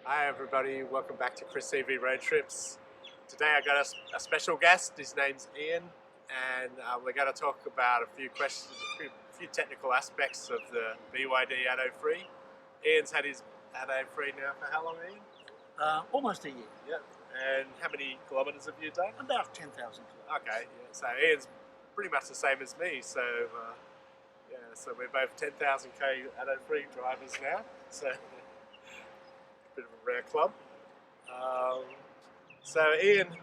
Hi everybody, welcome back to Chris CV Road Trips. Today I got a special guest. His name's Ian, and we're going to talk about a few questions, a few technical aspects of the BYD Atto 3. Ian's had his Atto 3 now for how long, Ian? Almost a year. Yeah. And how many kilometres have you done? About 10,000 kilometres. Okay, yeah. So Ian's pretty much the same as me. So so we're both 10,000k Atto 3 drivers now. So bit of a rare club. So Ian,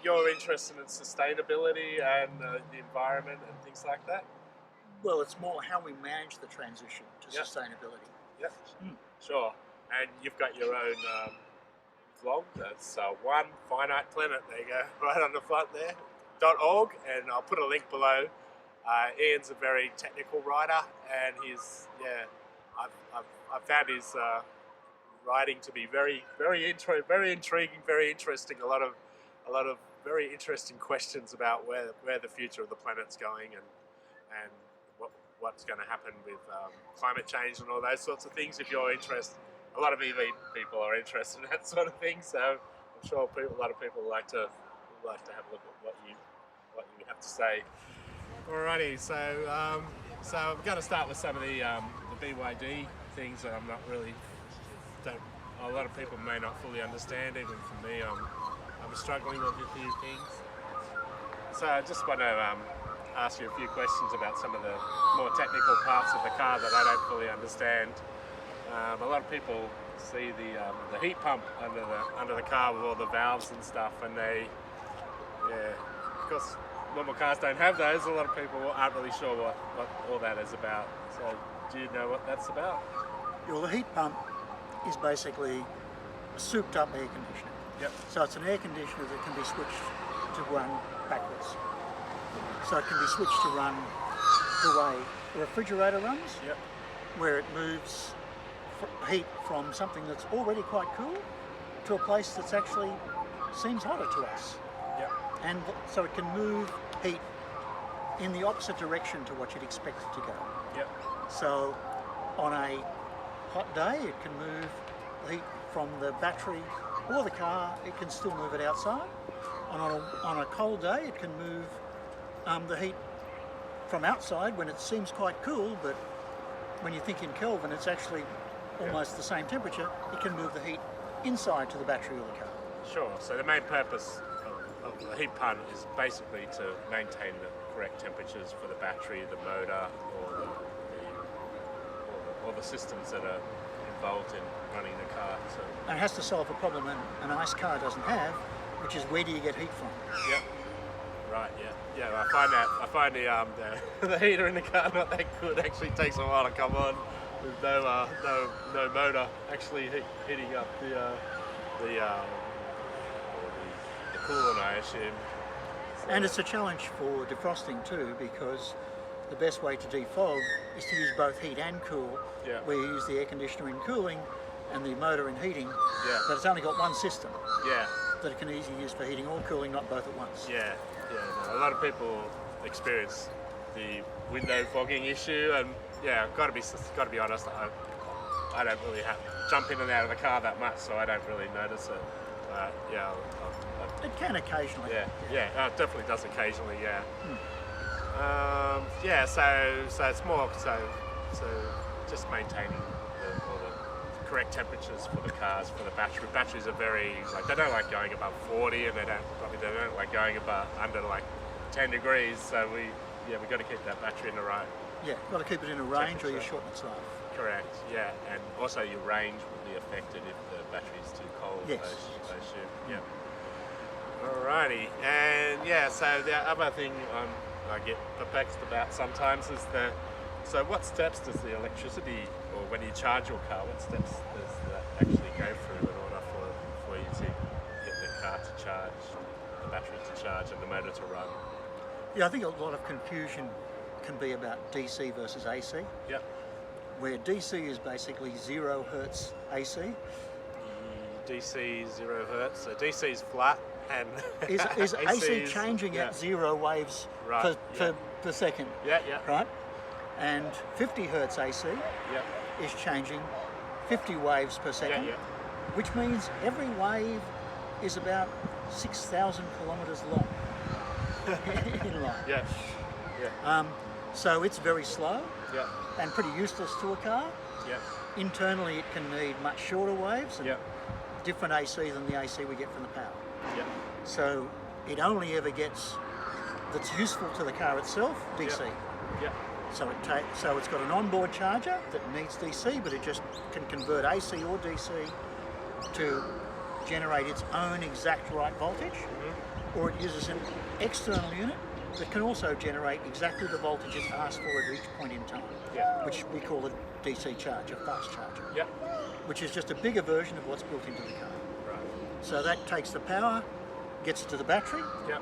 you're interested in sustainability and the environment and things like that? Well, it's more how we manage the transition to Yep. sustainability. Yep, sure. And you've got your own blog. That's One Finite Planet. There you go, right on the front there. .org, and I'll put a link below. Ian's a very technical writer, and I've found his writing to be very intriguing, very interesting. A lot of very interesting questions about where the future of the planet's going and what's going to happen with climate change and all those sorts of things. If you're interested, a lot of EV people are interested in that sort of thing. So I'm sure a lot of people like to have a look at what you have to say. Alrighty, so I'm going to start with some of the BYD things that a lot of people may not fully understand. Even for me, I'm struggling with a few things. So I just want to ask you a few questions about some of the more technical parts of the car that I don't fully understand. A lot of people see the heat pump under the car with all the valves and stuff, and of course, normal cars don't have those. A lot of people aren't really sure what all that is about. So do you know what that's about? Well, the heat pump is basically a souped up air conditioner. Yep. So it's an air conditioner that can be switched to run backwards. So it can be switched to run the way the refrigerator runs, Yep. where it moves heat from something that's already quite cool to a place that's actually seems hotter to us. Yep. And so it can move heat in the opposite direction to what you'd expect it to go. Yep. So on a hot day, it can move the heat from the battery or the car. It can still move it outside. On a cold day, it can move the heat from outside when it seems quite cool, but when you think in Kelvin, it's actually almost the same temperature. It can move the heat inside to the battery or the car. Sure. So the main purpose of the heat pump is basically to maintain the correct temperatures for the battery, the motor, or the systems that are involved in running the car. So. And it has to solve a problem an ICE car doesn't have, which is where do you get heat from? Yep. Right. Yeah. I find the heater in the car not that good. Actually, takes a while to come on with no motor actually heating up the coolant, I assume. So. And it's a challenge for defrosting too, because the best way to defog is to use both heat and cool, where you use the air conditioner in cooling and the motor in heating, but it's only got one system that it can easily use for heating or cooling, not both at once. No, a lot of people experience the window fogging issue, and got to be honest, I don't really jump in and out of the car that much, so I don't really notice it. It can occasionally. It definitely does occasionally. So it's more so just maintaining all the correct temperatures for the cars, for the battery. Batteries are they don't like going above 40, and they don't like going under 10 degrees. So we got to keep that battery in the right. Yeah, got to keep it in a range, or you shorten its life. Correct. Yeah, and also your range will be affected if the battery's too cold. Yes. I assume. Yeah. Alrighty, and so the other thing I get perplexed about sometimes is so what steps does the electricity, or when you charge your car, what steps does that actually go through in order for you to get the car to charge, the battery to charge, and the motor to run? Yeah, I think a lot of confusion can be about DC versus AC. Yep. Where DC is basically 0 hertz AC. DC 0 hertz. So DC is flat, and is AC changing at 0 waves per second. Yeah. Right. And 50 hertz AC is changing 50 waves per second, Yeah. which means every wave is about 6,000 kilometres long in line. Yeah. Yeah. So it's very slow Yeah. and pretty useless to a car. Yeah. Internally, it can need much shorter waves and Yeah. different AC than the AC we get from the power. Yeah. So it only ever gets that's useful to the car itself, DC. Yeah. So it's got an onboard charger that needs DC, but it just can convert AC or DC to generate its own exact right voltage, or it uses an external unit that can also generate exactly the voltage it asks for at each point in time, Yeah. which we call a DC charger, fast charger, Yeah. which is just a bigger version of what's built into the car. Right. So that takes the power, gets it to the battery, Yeah.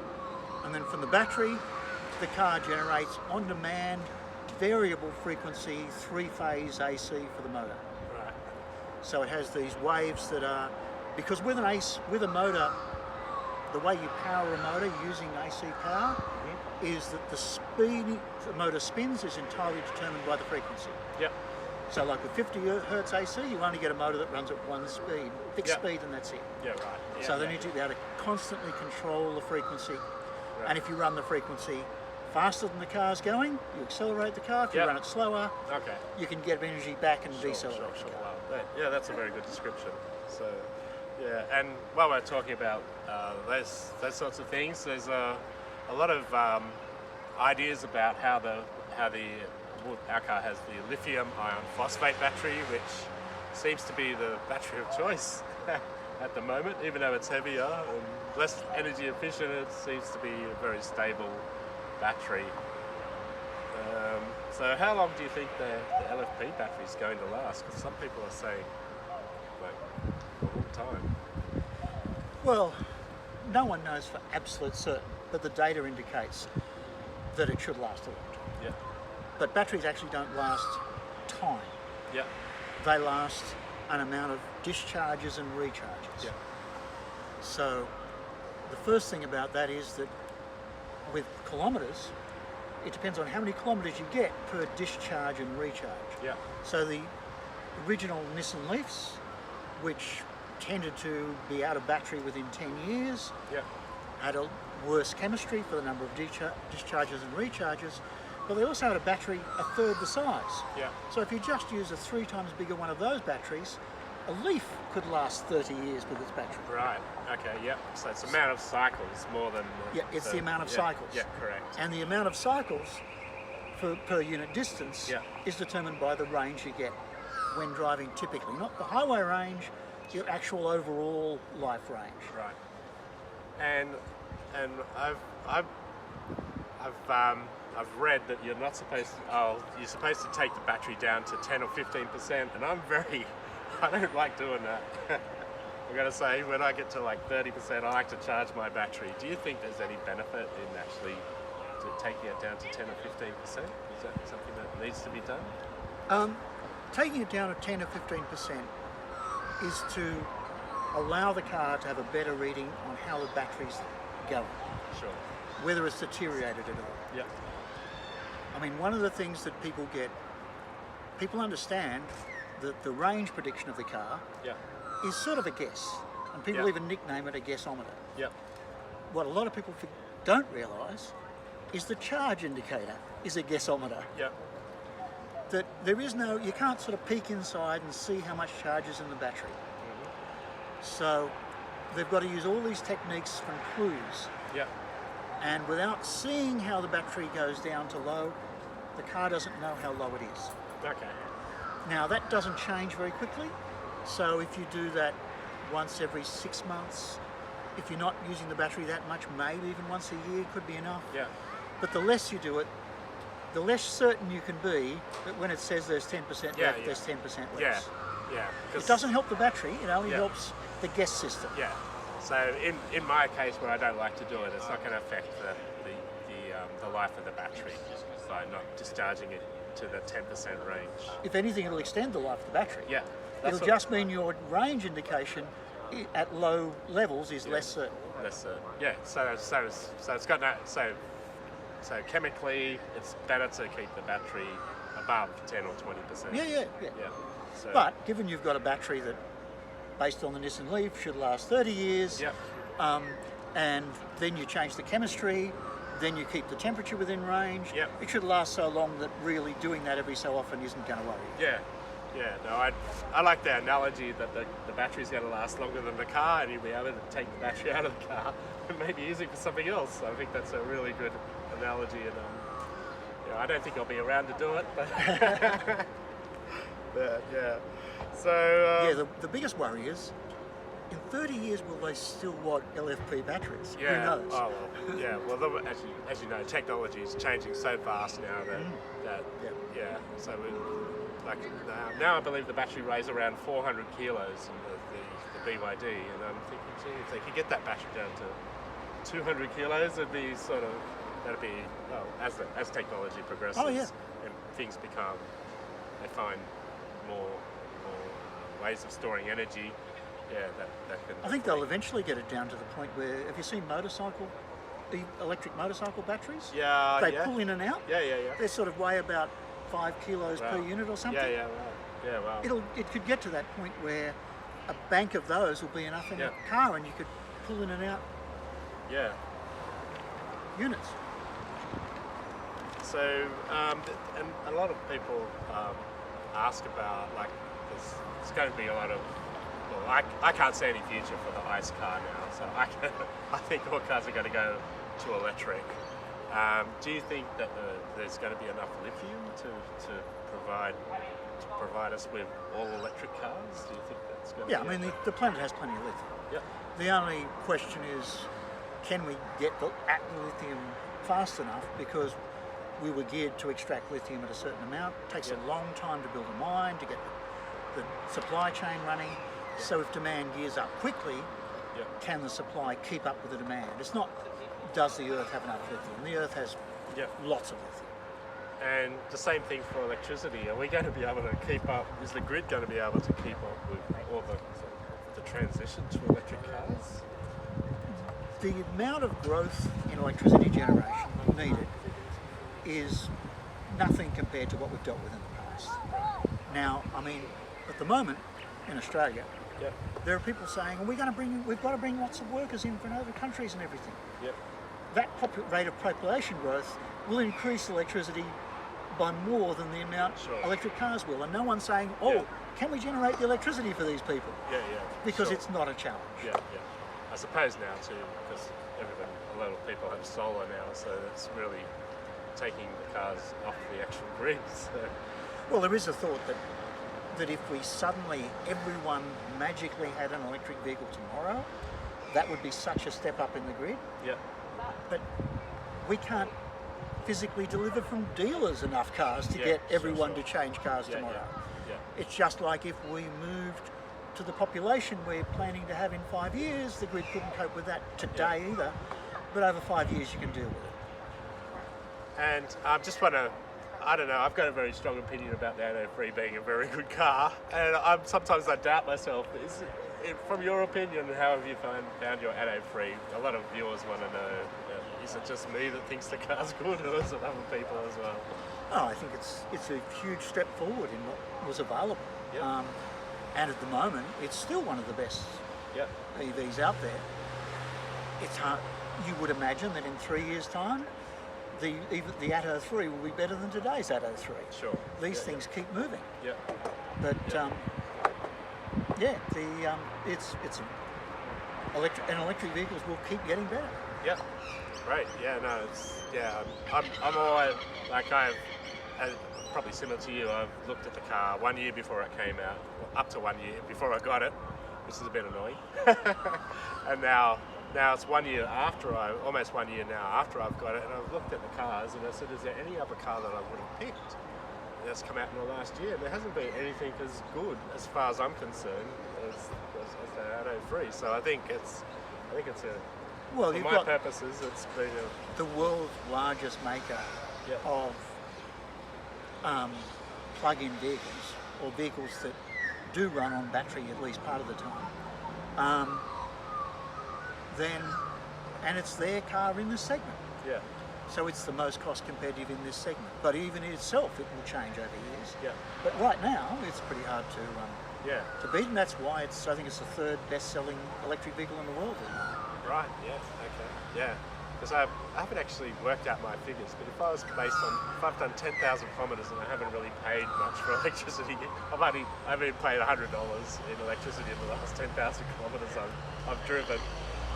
and then from the battery, the car generates on-demand, variable frequency, three-phase AC for the motor. Right. So it has these waves that are, because with a motor, the way you power a motor using AC power is that the speed the motor spins is entirely determined by the frequency. Yeah. So like with 50 hertz AC, you only get a motor that runs at one speed, fixed Yeah. speed, and that's it. Yeah. Right. Yeah, So they yeah. need to be able to constantly control the frequency. Right. And if you run the frequency faster than the car's going, you accelerate the car. If you Yeah. run it slower, Okay. you can get energy back and Sure, decelerate the sure. car. Wow. Yeah, that's a very good description. So, yeah, and while we're talking about those sorts of things, there's a lot of ideas about how our car has the lithium iron phosphate battery, which seems to be the battery of choice at the moment, even though it's heavier and less energy efficient. It seems to be a very stable battery. So how long do you think the LFP battery is going to last? Because some people are saying like a long time. Well, no one knows for absolute certain, but the data indicates that it should last a long time. Yeah. But batteries actually don't last time. Yeah. They last an amount of discharges and recharges. Yeah. So the first thing about that is that with kilometres, it depends on how many kilometres you get per discharge and recharge. Yeah. So the original Nissan Leafs, which tended to be out of battery within 10 years, Yeah. had a worse chemistry for the number of discharges and recharges, but they also had a battery a third the size. Yeah. So if you just use a 3 times bigger one of those batteries, a Leaf could last 30 years with its battery. Right. Okay. Yeah. So it's the amount of cycles more than. Yeah, it's the amount of cycles. Yeah. Correct. And the amount of cycles per unit distance Yeah. is determined by the range you get when driving typically, not the highway range, your actual overall life range. Right. And I've read that you're not supposed to. You're supposed to take the battery down to 10 or 15%, and I don't like doing that. I'm gonna say when I get to like 30%, I like to charge my battery. Do you think there's any benefit in actually taking it down to 10 or 15%? Is that something that needs to be done? Taking it down to 10 or 15% is to allow the car to have a better reading on how the battery's going, Sure. whether it's deteriorated at all. Yeah. I mean, one of the things that people understand that the range prediction of the car Yeah. is sort of a guess, and people Yeah. even nickname it a guessometer. Yeah. What a lot of people don't realise is the charge indicator is a guessometer. Yeah. That there is no, you can't sort of peek inside and see how much charge is in the battery. So they've got to use all these techniques from clues, Yeah. and without seeing how the battery goes down to low, the car doesn't know how low it is. Okay. Now that doesn't change very quickly, so if you do that once every 6 months, if you're not using the battery that much, maybe even once a year could be enough. Yeah. But the less you do it, the less certain you can be that when it says there's 10% Yeah, left, yeah. there's 10% Yeah. less. Yeah. It doesn't help the battery, it only Yeah. helps the guess system. Yeah. So in my case, where I don't like to do it, it's not going to affect the life of the battery by not discharging it to the 10% range. If anything, it'll extend the life of the battery. Yeah. It'll just mean your range indication at low levels is less certain. Yeah. So it's got no. So chemically, it's better to keep the battery above 10 or 20%. Yeah. Yeah. So, But given you've got a battery that, based on the Nissan Leaf, should last 30 years, yep. and then you change the chemistry, then you keep the temperature within range, Yep. it should last so long that really doing that every so often isn't going to worry you. Yeah. No, I like the analogy that the battery's going to last longer than the car, and you'll be able to take the battery out of the car and maybe use it for something else. I think that's a really good analogy, and I don't think I'll be around to do it, but but yeah. So The biggest worry is, in 30 years, will they still want LFP batteries? yeah. Who knows? Oh well. Yeah. Well, as you know, technology is changing so fast now that So now I believe the battery weighs around 400 kilos in the BYD, and I'm thinking, gee, if they could get that battery down to 200 kilos, that'd be as technology progresses and things become, they find more ways of storing energy. Yeah, that can. I think they'll eventually get it down to the point where, have you seen electric motorcycle batteries? Yeah, They pull in and out. Yeah. They sort of weigh about 5 kilos per unit or something. Yeah, right. Yeah, wow. It could get to that point where a bank of those will be enough in a car, and you could pull in and out units. So, and a lot of people ask about, like, there's going to be a lot of, well, I can't see any future for the ICE car now, so I think all cars are going to go to electric. Do you think that there's going to be enough lithium to provide us with all electric cars? Do you think that's going to Yeah, I mean, the planet has plenty of lithium. Yep. The only question is, can we get at the lithium fast enough? Because we were geared to extract lithium at a certain amount. It takes a long time to build a mine, to get the supply chain running. So if demand gears up quickly, can the supply keep up with the demand? It's not, does the Earth have enough lithium? The Earth has lots of lithium. And the same thing for electricity. Are we going to be able to keep up? Is the grid going to be able to keep up with all the transition to electric cars? The amount of growth in electricity generation needed is nothing compared to what we've dealt with in the past. Now, I mean, at the moment in Australia, there are people saying, we've got to bring lots of workers in from other countries and everything. That rate of population growth will increase electricity by more than the amount electric cars will. And no one's saying, can we generate the electricity for these people? Because it's not a challenge. I suppose now too, because a lot of people have solar now, so it's really taking the cars off the actual grid. So. Well, there is a thought that if we suddenly, everyone magically had an electric vehicle tomorrow, that would be such a step up in the grid. But we can't physically deliver from dealers enough cars to get everyone to change cars tomorrow. It's just like if we moved to the population we're planning to have in 5 years, the grid couldn't cope with that today either, but over 5 years you can deal with it. And I just want to, I don't know, I've got a very strong opinion about the Atto 3 being a very good car, and sometimes I doubt myself. From your opinion, how have you found your Atto 3? A lot of viewers want to know, is it just me that thinks the car's good, or is it other people as well? Oh, I think it's a huge step forward in what was available. And at the moment, it's still one of the best EVs out there. It's hard. You would imagine that in 3 years' time, the Atto 3 will be better than today's Atto 3. Sure. These things keep moving. But electric vehicles will keep getting better. Right. No, I'm always, like, probably similar to you, I've looked at the car 1 year before it came out, up to 1 year before I got it, which is a bit annoying. And now it's 1 year after almost 1 year now after I've got it, and I've looked at the cars and I said, is there any other car that I would have picked that's come out in the last year? And there hasn't been anything as good, as far as I'm concerned, as the Atto 3. So I think it's a, well, for my purposes, it's been the world's largest maker of plug-in vehicles, or vehicles that do run on battery at least part of the time. And it's their car in this segment. So it's the most cost competitive in this segment. But even in itself, it will change over years. Yeah. But right now, it's pretty hard Yeah. to beat, and that's why I think it's the third best-selling electric vehicle in the world. Right. Yeah. Okay. Yeah. Because I haven't actually worked out my figures, but if I've done 10,000 kilometres and I haven't really paid much for electricity, I've only paid $100 in electricity in the last 10,000 kilometres I've driven.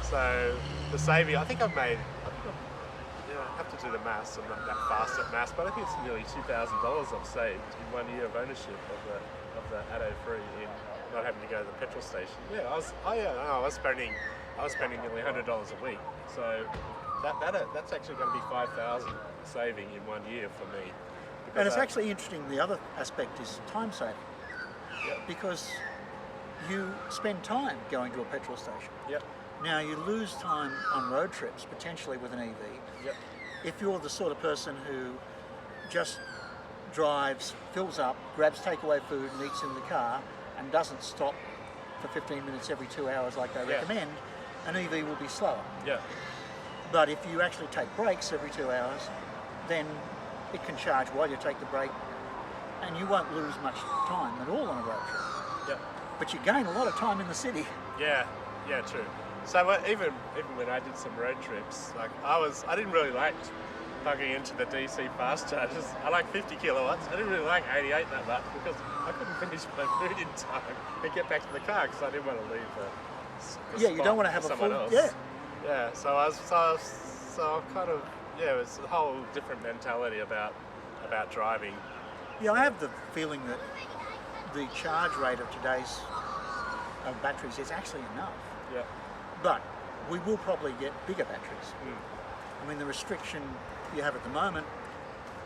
So the saving, I think I've made. I have to do the maths. I'm not that fast at maths, but I think it's nearly $2,000 I've saved in 1 year of ownership of the Atto 3 in not having to go to the petrol station. Yeah, I was spending nearly $100 a week. So that's actually going to be $5,000 saving in 1 year for me. And it's actually interesting. The other aspect is time saving. Yep. Because you spend time going to a petrol station. Yep. Now you lose time on road trips potentially with an EV. Yep. If you're the sort of person who just drives, fills up, grabs takeaway food and eats in the car and doesn't stop for 15 minutes every 2 hours like they recommend, an EV will be slower. Yeah. But if you actually take breaks every 2 hours, then it can charge while you take the break and you won't lose much time at all on a road trip. Yep. But you gain a lot of time in the city. Yeah, true. So even when I did some road trips, like I didn't really like plugging into the DC fast chargers. I like 50 kilowatts. I didn't really like 88 that much because I couldn't finish my food in time and get back to the car because I didn't want to leave the You don't want to have a someone full. else. Yeah. Yeah. So I kind of it was a whole different mentality about driving. Yeah, I have the feeling that the charge rate of today's batteries is actually enough. Yeah. But we will probably get bigger batteries. I mean, the restriction you have at the moment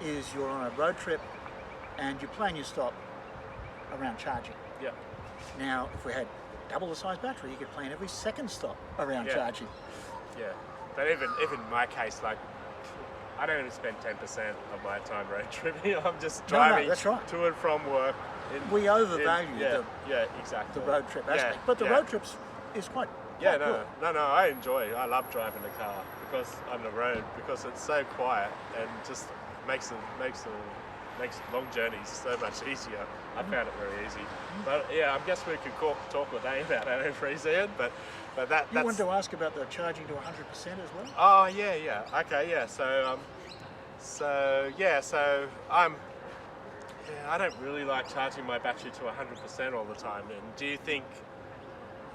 is you're on a road trip and you plan your stop around charging. Yeah. Now, if we had double the size battery, you could plan every second stop around charging. Yeah. But even in my case, like, I don't even spend 10% of my time road tripping. I'm just driving that's right. to and from work. We overvalue exactly. the road trip aspect. But the road trips is quite Yeah, good. I love driving the car because on the road, because it's so quiet and just makes long journeys so much easier. I found it very easy. But yeah, I guess we could talk all day about Atto 3, Ian, but that's... You wanted to ask about the charging to 100% as well? Oh, yeah. Okay, yeah. I don't really like charging my battery to 100% all the time. And do you think,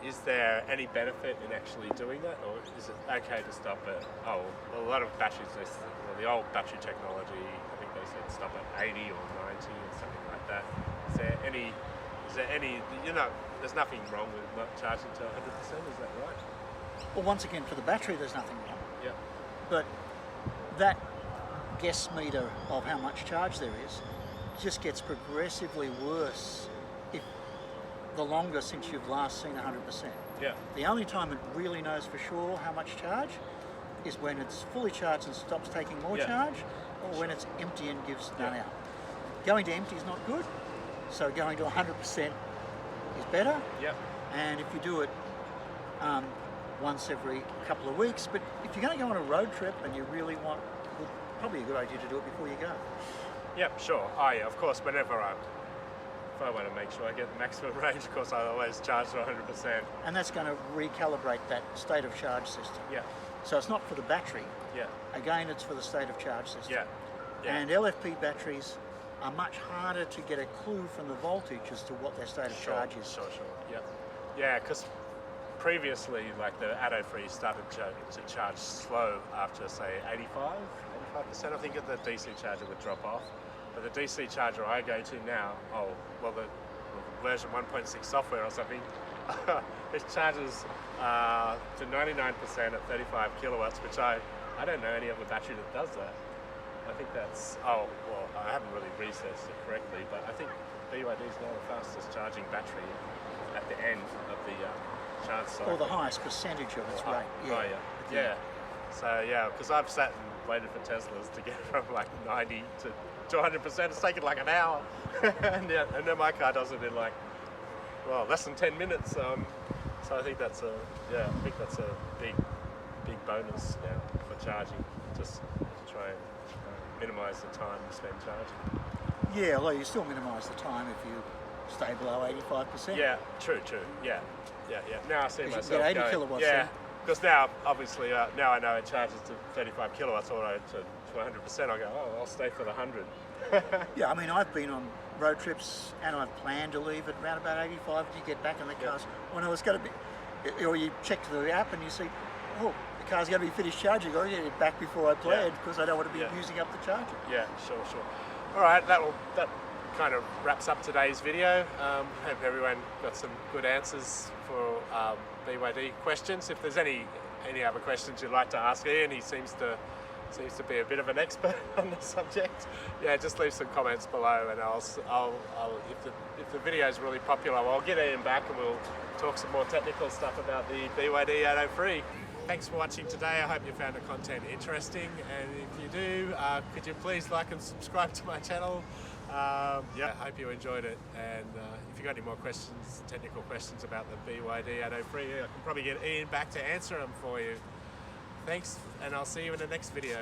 is there any benefit in actually doing that, or is it okay to stop at? Oh, well, a lot of batteries, the old battery technology, I think they said stop at 80 or 90 or something like that. Is there any? There's nothing wrong with not charging to 100%. Is that right? Well, once again, for the battery, there's nothing wrong. Yeah. But that guess meter of how much charge there is just gets progressively worse if the longer since you've last seen 100%. Yeah. The only time it really knows for sure how much charge is when it's fully charged and stops taking more charge, or when it's empty and gives none out. Going to empty is not good, so going to 100% is better. Yeah. And if you do it once every couple of weeks, but if you're going to go on a road trip and you really want, well, probably a good idea to do it before you go. Yep, sure. Oh yeah, of course, if I want to make sure I get the maximum range, of course I always charge to 100%. And that's going to recalibrate that state of charge system. Yeah. So it's not for the battery. Yeah. Again, it's for the state of charge system. Yeah. And LFP batteries are much harder to get a clue from the voltage as to what their state of charge is. Sure. Yeah, because previously, like the Atto 3 started to charge slow after, say, 85%. I think the DC charger would drop off. But the DC charger I go to now, the version 1.6 software or something, it charges to 99% at 35 kilowatts, which I don't know any other battery that does that. I think that's, I haven't really researched it correctly, but I think BYD is now the fastest charging battery at the end of the charge cycle. Or the highest percentage of its rate. Yeah. So because I've sat and waited for Teslas to get from like 90 to 100%. It's taken like an hour, and then my car does it in like less than 10 minutes. So I think that's a big bonus now for charging. Just try and minimise the time you spend charging. Yeah, although you still minimise the time if you stay below 85%. Yeah, true. Yeah. Now I see Because myself you can get 80 going, kilowatts yeah, then. because now, obviously, now I know it charges to 35 kilowatts or to 100%. I go, oh, I'll stay for the 100. Yeah, I mean, I've been on road trips and I've planned to leave at around about 85 and you get back in the car. Well, no, it's got to be, or you check the app and you see, oh, the car's going to be finished charging. I'll get it back before I planned because I don't want to be using up the charger. Yeah, sure. All right, that kind of wraps up today's video. Hope everyone got some good answers for BYD questions. If there's any other questions you'd like to ask Ian, he seems to be a bit of an expert on the subject. Yeah, just leave some comments below, and I'll if the video is really popular, I'll get Ian back and we'll talk some more technical stuff about the BYD Atto 3. Thanks for watching today. I hope you found the content interesting, and if you do, could you please like and subscribe to my channel? I hope you enjoyed it, and if you've got any more questions, technical questions about the BYD Atto 3, I can probably get Ian back to answer them for you. Thanks, and I'll see you in the next video.